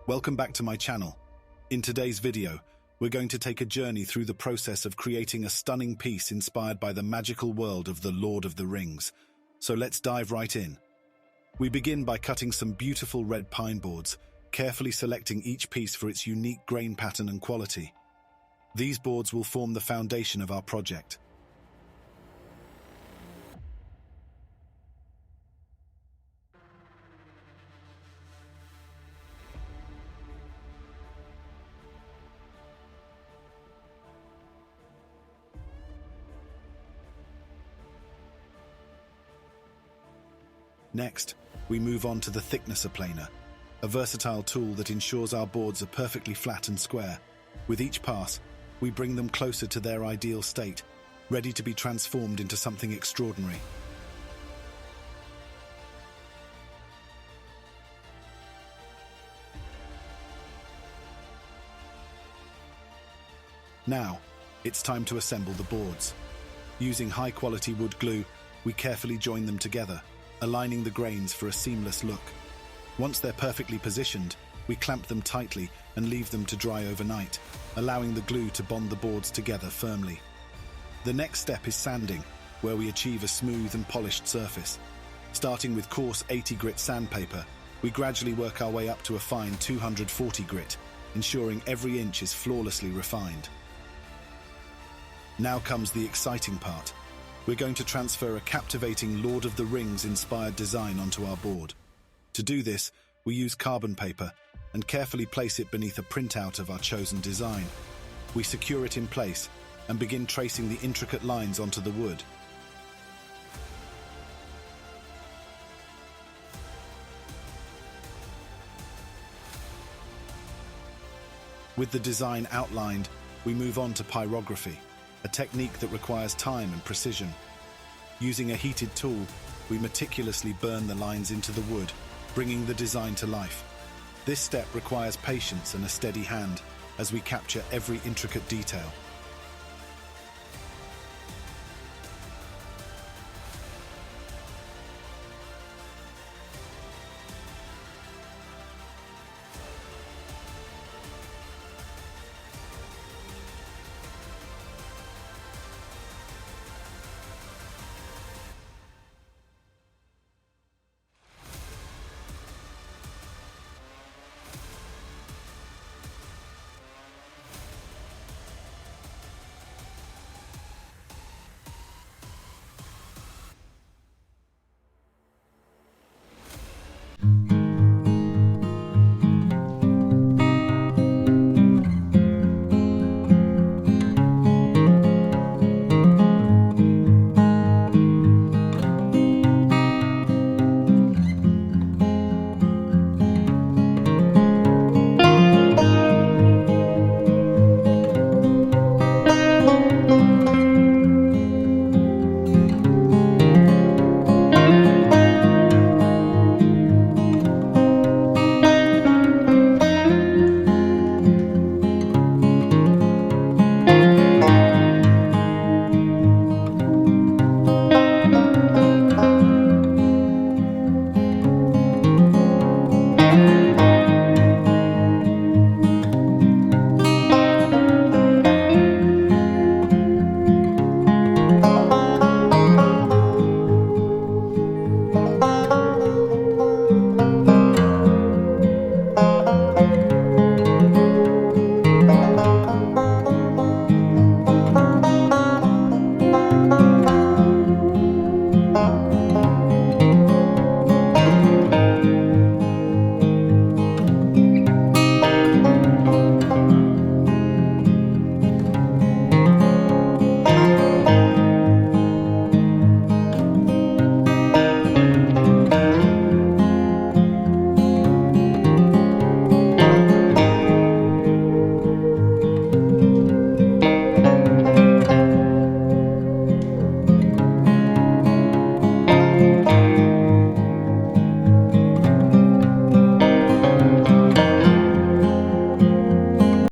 Welcome back to my channel. In today's video, we're going to take a journey through the process of creating a stunning piece inspired by the magical world of the Lord of the Rings. So let's dive right in. We begin by cutting some beautiful red pine boards, carefully selecting each piece for its unique grain pattern and quality. These boards will form the foundation of our project. Next, we move on to the thicknesser planer, a versatile tool that ensures our boards are perfectly flat and square. With each pass, we bring them closer to their ideal state, ready to be transformed into something extraordinary. Now, it's time to assemble the boards. Using high-quality wood glue, we carefully join them together, aligning the grains for a seamless look. Once they're perfectly positioned, we clamp them tightly and leave them to dry overnight, allowing the glue to bond the boards together firmly. The next step is sanding, where we achieve a smooth and polished surface. Starting with coarse 80 grit sandpaper, we gradually work our way up to a fine 240 grit, ensuring every inch is flawlessly refined. Now comes the exciting part. We're going to transfer a captivating Lord of the Rings inspired design onto our board. To do this, we use carbon paper and carefully place it beneath a printout of our chosen design. We secure it in place and begin tracing the intricate lines onto the wood. With the design outlined, we move on to pyrography, a technique that requires time and precision. Using a heated tool, we meticulously burn the lines into the wood, bringing the design to life. This step requires patience and a steady hand as we capture every intricate detail.